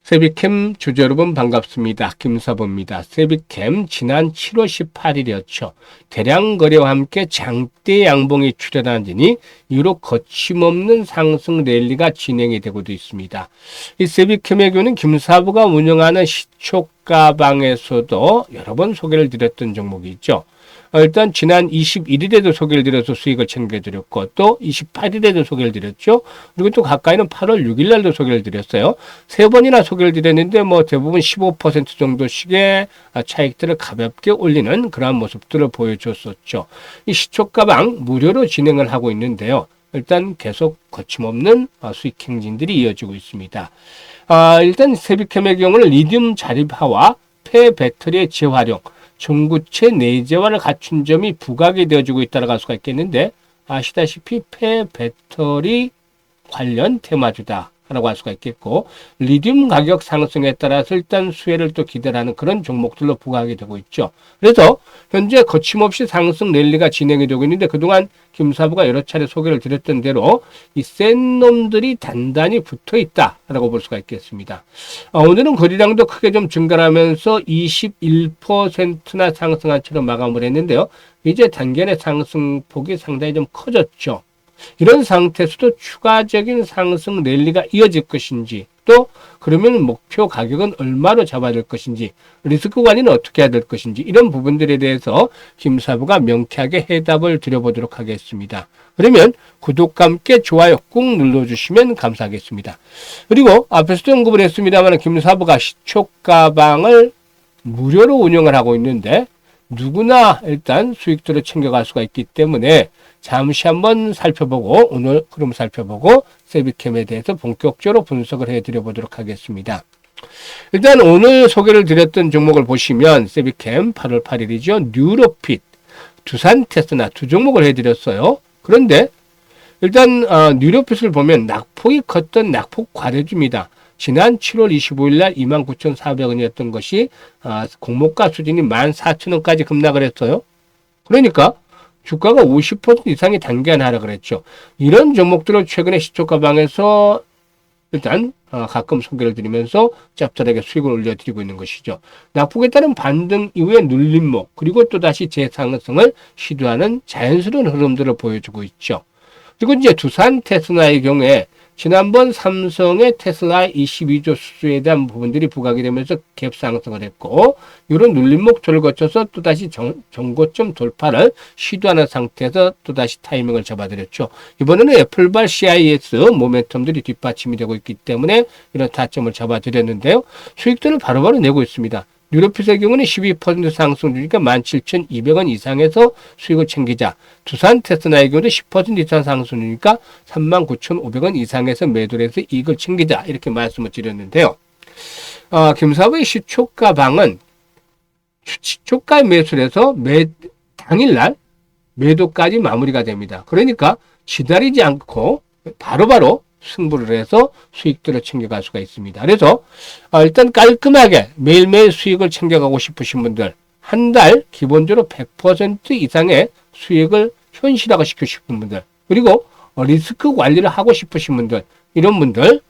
세비캠 주주 여러분 반갑습니다. 김사부입니다. 세비캠 지난 7월 18일이었죠. 대량 거래와 함께 장대 양봉이 출현하니 이후로 거침없는 상승 랠리가 진행이 되고도 있습니다. 이 세비캠의 경우는 김사부가 운영하는 시초가방에서도 여러 번 소개를 드렸던 종목이 있죠. 일단 지난 21일에도 소개를 드려서 수익을 챙겨드렸고 또 28일에도 소개를 드렸죠. 그리고 또 가까이는 8월 6일 날도 소개를 드렸어요. 세 번이나 소개를 드렸는데 뭐 대부분 15% 정도씩의 차익들을 가볍게 올리는 그러한 모습들을 보여줬었죠. 이 시초가방 무료로 진행을 하고 있는데요. 일단 계속 거침없는 수익 행진들이 이어지고 있습니다. 일단 세비캠의 경우는 리튬 자립화와 폐배터리의 재활용, 전구체 내재화를 갖춘 점이 부각이 되어지고 있다고 할 수가 있겠는데, 아시다시피 폐배터리 관련 테마주다 라고 할 수가 있겠고, 리튬 가격 상승에 따라서 일단 수혜를 또 기대하는 그런 종목들로 부각이 되고 있죠. 그래서 현재 거침없이 상승 랠리가 진행이 되고 있는데, 그동안 김사부가 여러 차례 소개를 드렸던 대로 이 센 놈들이 단단히 붙어 있다라고 볼 수가 있겠습니다. 오늘은 거래량도 크게 좀 증가하면서 21%나 상승한 채로 마감을 했는데요. 이제 단견의 상승폭이 상당히 좀 커졌죠. 이런 상태에서도 추가적인 상승 랠리가 이어질 것인지, 또 그러면 목표 가격은 얼마로 잡아야 될 것인지, 리스크 관리는 어떻게 해야 될 것인지, 이런 부분들에 대해서 김사부가 명쾌하게 해답을 드려보도록 하겠습니다. 그러면 구독과 함께 좋아요 꾹 눌러주시면 감사하겠습니다. 그리고 앞에서도 언급을 했습니다만 김사부가 시초가방을 무료로 운영을 하고 있는데 누구나 일단 수익들을 챙겨갈 수가 있기 때문에 잠시 한번 살펴보고, 오늘 흐름 살펴보고 세비캠에 대해서 본격적으로 분석을 해드려 보도록 하겠습니다. 일단 오늘 소개를 드렸던 종목을 보시면 세비캠 8월 8일이죠. 뉴로핏, 두산 테스나 두 종목을 해드렸어요. 그런데 일단 뉴로핏을 보면 낙폭이 컸던 낙폭 과대주입니다. 지난 7월 25일 날 29,400원이었던 것이 공모가 수준이 14,000원까지 급락을 했어요. 그러니까 주가가 50% 이상의 단기간 하락을 했죠. 이런 종목들을 최근에 시초가방에서 일단 가끔 소개를 드리면서 짭짤하게 수익을 올려드리고 있는 것이죠. 낙폭에 따른 반등 이후에 눌림목, 그리고 또다시 재상승을 시도하는 자연스러운 흐름들을 보여주고 있죠. 그리고 이제 두산 테스나의 경우에 지난번 삼성의 테슬라 22조 수주에 대한 부분들이 부각이 되면서 갭 상승을 했고, 이런 눌림목조를 거쳐서 또다시 정고점 돌파를 시도하는 상태에서 또다시 타이밍을 잡아드렸죠. 이번에는 애플발 CIS 모멘텀들이 뒷받침이 되고 있기 때문에 이런 타점을 잡아드렸는데요. 수익들을 바로바로 내고 있습니다. 뉴로핏의 경우는 12% 상승 주니까 17,200원 이상에서 수익을 챙기자. 두산 테스나의 경우는 10% 이상 상승 주니까 39,500원 이상에서 매도를 해서 이익을 챙기자. 이렇게 말씀을 드렸는데요. 김사부의 시초가방은 시초가 매수를 해서 당일날 매도까지 마무리가 됩니다. 그러니까 기다리지 않고 바로바로 승부를 해서 수익들을 챙겨갈 수가 있습니다. 그래서 일단 깔끔하게 매일매일 수익을 챙겨가고 싶으신 분들, 한 달 기본적으로 100% 이상의 수익을 현실화가 시키고 싶은 분들, 그리고 리스크 관리를 하고 싶으신 분들, 이런 분들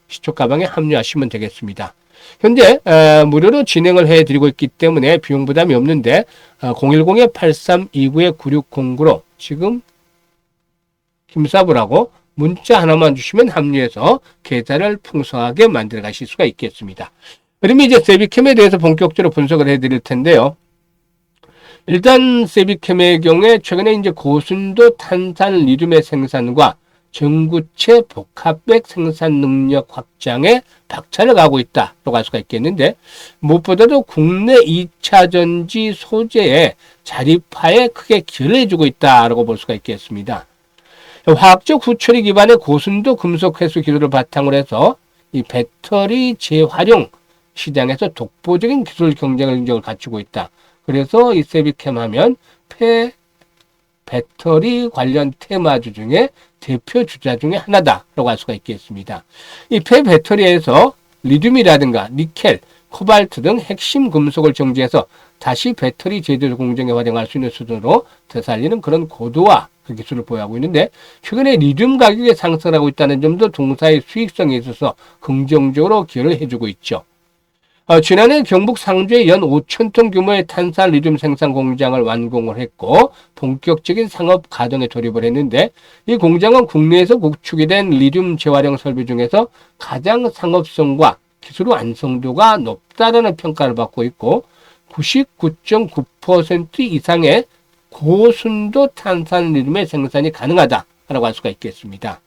시초가방에 합류하시면 되겠습니다. 현재 무료로 진행을 해드리고 있기 때문에 비용 부담이 없는데 010-8329-9609로 지금 김사부라고 문자 하나만 주시면 합류해서 계좌를 풍성하게 만들어 가실 수가 있겠습니다. 그러면 이제 세비캠에 대해서 본격적으로 분석을 해드릴 텐데요. 일단 세비캠의 경우에 최근에 이제 고순도 탄산 리튬의 생산과 전구체 복합백 생산 능력 확장에 박차를 가고 있다고 할 수가 있겠는데, 무엇보다도 국내 2차 전지 소재의 자립화에 크게 기여를 해주고 있다고 볼 수가 있겠습니다. 화학적 후처리 기반의 고순도 금속 회수 기술을 바탕으로 해서 이 배터리 재활용 시장에서 독보적인 기술 경쟁력을 갖추고 있다. 그래서 이 세비캠 하면 배터리 관련 테마주 중에 대표 주자 중에 하나다라고 할 수가 있겠습니다. 이 배터리에서 리튬이라든가 니켈, 코발트 등 핵심 금속을 정제해서 다시 배터리 제조 공정에 활용할 수 있는 수준으로 되살리는 그런 고도화 그 기술을 보유하고 있는데 최근에 리튬 가격이 상승하고 있다는 점도 동사의 수익성에 있어서 긍정적으로 기여를 해주고 있죠. 지난해 경북 상주에 연 5,000톤 규모의 탄산 리튬 생산 공장을 완공을 했고 본격적인 상업 가동에 돌입을 했는데 이 공장은 국내에서 구축이 된 리튬 재활용 설비 중에서 가장 상업성과 기술 완성도가 높다라는 평가를 받고 있고 99.9% 이상의 고순도 탄산 리튬의 생산이 가능하다라고 할 수가 있겠습니다.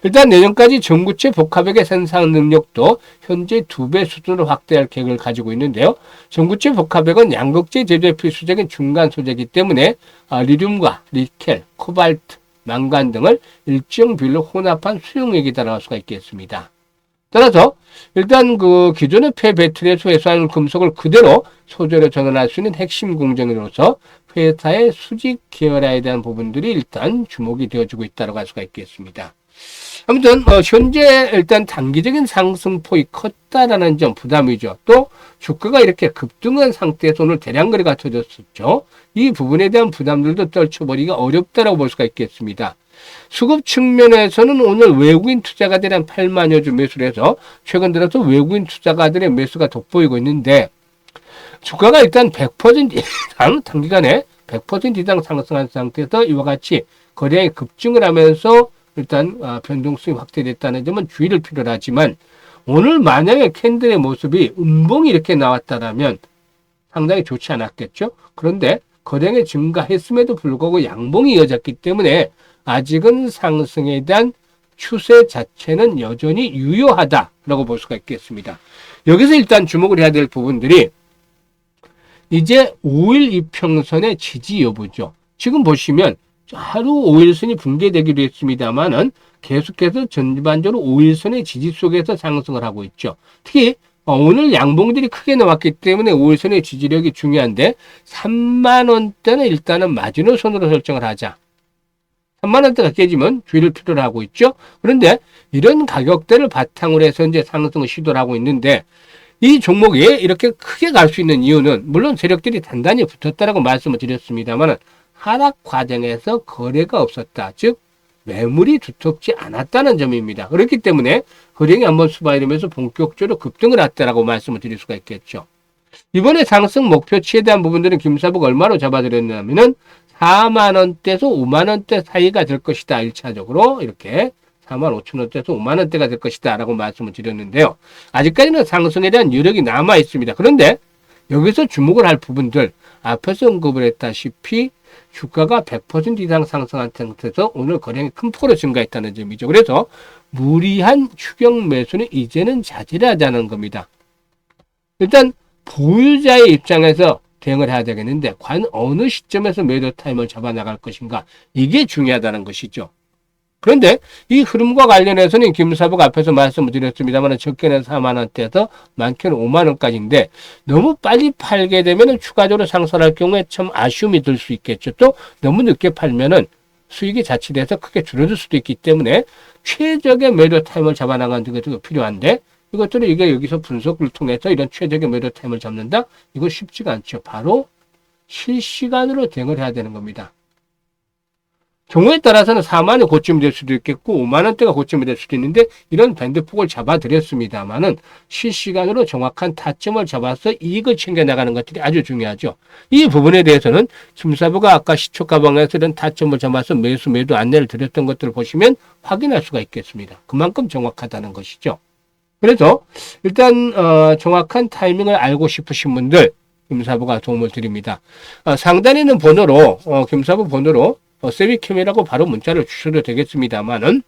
일단 내년까지 전구체 복합액의 생산 능력도 현재 2배 수준으로 확대할 계획을 가지고 있는데요. 전구체 복합액은 양극재 제조에 필수적인 중간 소재이기 때문에 리튬과 니켈, 코발트, 망간 등을 일정 비율로 혼합한 수용액이다라고 할 수가 있겠습니다. 따라서 일단 그 기존의 폐배터리에서 회수하는 금속을 그대로 소재로 전환할 수 있는 핵심 공정으로서 회사의 수직 계열화에 대한 부분들이 일단 주목이 되어지고 있다고 할 수가 있겠습니다. 아무튼 현재 일단 단기적인 상승폭이 컸다라는 점 부담이죠. 또 주가가 이렇게 급등한 상태에서 오늘 대량 거래가 터졌었죠. 이 부분에 대한 부담들도 떨쳐버리기가 어렵다라고 볼 수가 있겠습니다. 수급 측면에서는 오늘 외국인 투자가들이 한 8만여 주 매수를 해서 최근 들어서 외국인 투자가들의 매수가 돋보이고 있는데 주가가 일단 100% 이상 단기간에 100% 이상 상승한 상태에서 이와 같이 거래량이 급증을 하면서 일단 변동성이 확대됐다는 점은 주의를 필요로 하지만 오늘 만약에 캔들의 모습이 음봉이 이렇게 나왔다면 상당히 좋지 않았겠죠. 그런데 거래량이 증가했음에도 불구하고 양봉이 이어졌기 때문에 아직은 상승에 대한 추세 자체는 여전히 유효하다라고 볼 수가 있겠습니다. 여기서 일단 주목을 해야 될 부분들이 이제 5일 이평선의 지지 여부죠. 지금 보시면 하루 5일선이 붕괴되기도 했습니다만은 계속해서 전반적으로 5일선의 지지 속에서 상승을 하고 있죠. 특히 오늘 양봉들이 크게 나왔기 때문에 5일선의 지지력이 중요한데 3만원대는 일단은 마지노선으로 설정을 하자. 3만원대가 깨지면 주의를 필요로 하고 있죠. 그런데 이런 가격대를 바탕으로 해서 이제 상승을 시도를 하고 있는데 이 종목이 이렇게 크게 갈 수 있는 이유는 물론 세력들이 단단히 붙었다라고 말씀을 드렸습니다만 하락 과정에서 거래가 없었다. 즉 매물이 두텁지 않았다는 점입니다. 그렇기 때문에 거래량이 한번 수바이르면서 본격적으로 급등을 했다라고 말씀을 드릴 수가 있겠죠. 이번에 상승 목표치에 대한 부분들은 김사부가 얼마로 잡아드렸냐면은 4만원대에서 5만원대 사이가 될 것이다. 1차적으로 이렇게 4만 5천원대에서 5만원대가 될 것이다 라고 말씀을 드렸는데요. 아직까지는 상승에 대한 여력이 남아 있습니다. 그런데 여기서 주목을 할 부분들 앞에서 언급을 했다시피 주가가 100% 이상 상승한 상태에서 오늘 거래량이 큰 폭으로 증가했다는 점이죠. 그래서 무리한 추격 매수는 이제는 자제를 하자는 겁니다. 일단 보유자의 입장에서 대응을 해야 되겠는데 과연 어느 시점에서 매도 타임을 잡아나갈 것인가 이게 중요하다는 것이죠. 그런데 이 흐름과 관련해서는 김사부가 앞에서 말씀을 드렸습니다만 적게는 4만원대에서 많게는 5만원까지인데 너무 빨리 팔게 되면 추가적으로 상승할 경우에 참 아쉬움이 들 수 있겠죠. 또 너무 늦게 팔면은 수익이 자칫해서 크게 줄어들 수도 있기 때문에 최적의 매도 타임을 잡아나가는 것도 필요한데 이것들은 이게 여기서 분석을 통해서 이런 최적의 매도 타임을 잡는다? 이거 쉽지가 않죠. 바로 실시간으로 대응을 해야 되는 겁니다. 경우에 따라서는 4만원 고점이 될 수도 있겠고 5만원대가 고점이 될 수도 있는데 이런 밴드폭을 잡아드렸습니다만은 실시간으로 정확한 타점을 잡아서 이익을 챙겨나가는 것들이 아주 중요하죠. 이 부분에 대해서는 김사부가 아까 시초가방에서 이런 타점을 잡아서 매도 안내를 드렸던 것들을 보시면 확인할 수가 있겠습니다. 그만큼 정확하다는 것이죠. 그래서 일단 정확한 타이밍을 알고 싶으신 분들 김사부가 도움을 드립니다. 상단에 있는 번호로 김사부 번호로 세비캠이라고 바로 문자를 주셔도 되겠습니다만은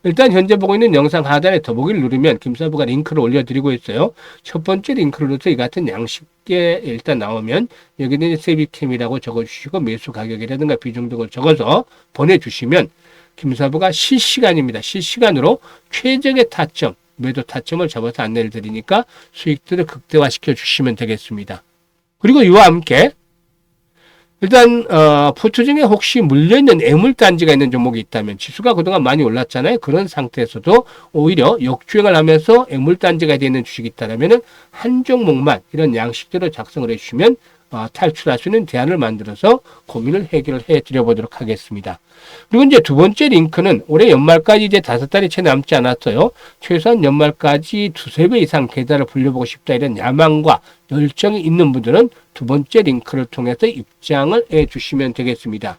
일단 현재 보고 있는 영상 하단에 더보기를 누르면 김사부가 링크를 올려드리고 있어요. 첫 번째 링크로서 이 같은 양식에 일단 나오면 여기는 세비캠이라고 적어주시고 매수 가격이라든가 비중 등을 적어서 보내주시면 김사부가 실시간입니다. 실시간으로 최적의 타점 매도 타점을 잡아서 안내를 드리니까 수익들을 극대화시켜 주시면 되겠습니다. 그리고 이와 함께 일단 포트 중에 혹시 물려있는 애물단지가 있는 종목이 있다면 지수가 그동안 많이 올랐잖아요. 그런 상태에서도 오히려 역주행을 하면서 애물단지가 되어 있는 주식이 있다면 한 종목만 이런 양식대로 작성을 해주시면 탈출할 수 있는 대안을 만들어서 고민을 해결해 드려보도록 하겠습니다. 그리고 이제 두 번째 링크는 올해 연말까지 이제 5달이 채 남지 않았어요. 최소한 연말까지 두세 배 이상 계좌를 불려보고 싶다 이런 야망과 열정이 있는 분들은 두 번째 링크를 통해서 입장을 해 주시면 되겠습니다.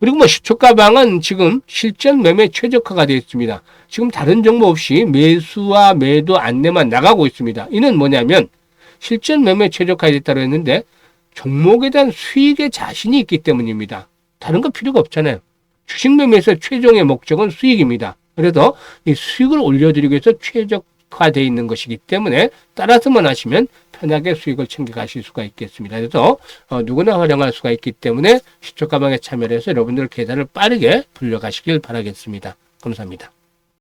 그리고 시초가방은 지금 실전 매매 최적화가 되어 있습니다. 지금 다른 정보 없이 매수와 매도 안내만 나가고 있습니다. 이는 뭐냐면 실전 매매 최적화가 됐다고 했는데 종목에 대한 수익에 자신이 있기 때문입니다. 다른 거 필요가 없잖아요. 주식 매매에서 최종의 목적은 수익입니다. 그래서 이 수익을 올려드리기 위해서 최적화되어 있는 것이기 때문에 따라서만 하시면 편하게 수익을 챙겨가실 수가 있겠습니다. 그래서 누구나 활용할 수가 있기 때문에 시초가방에 참여를 해서 여러분들 계좌를 빠르게 불려가시길 바라겠습니다. 감사합니다.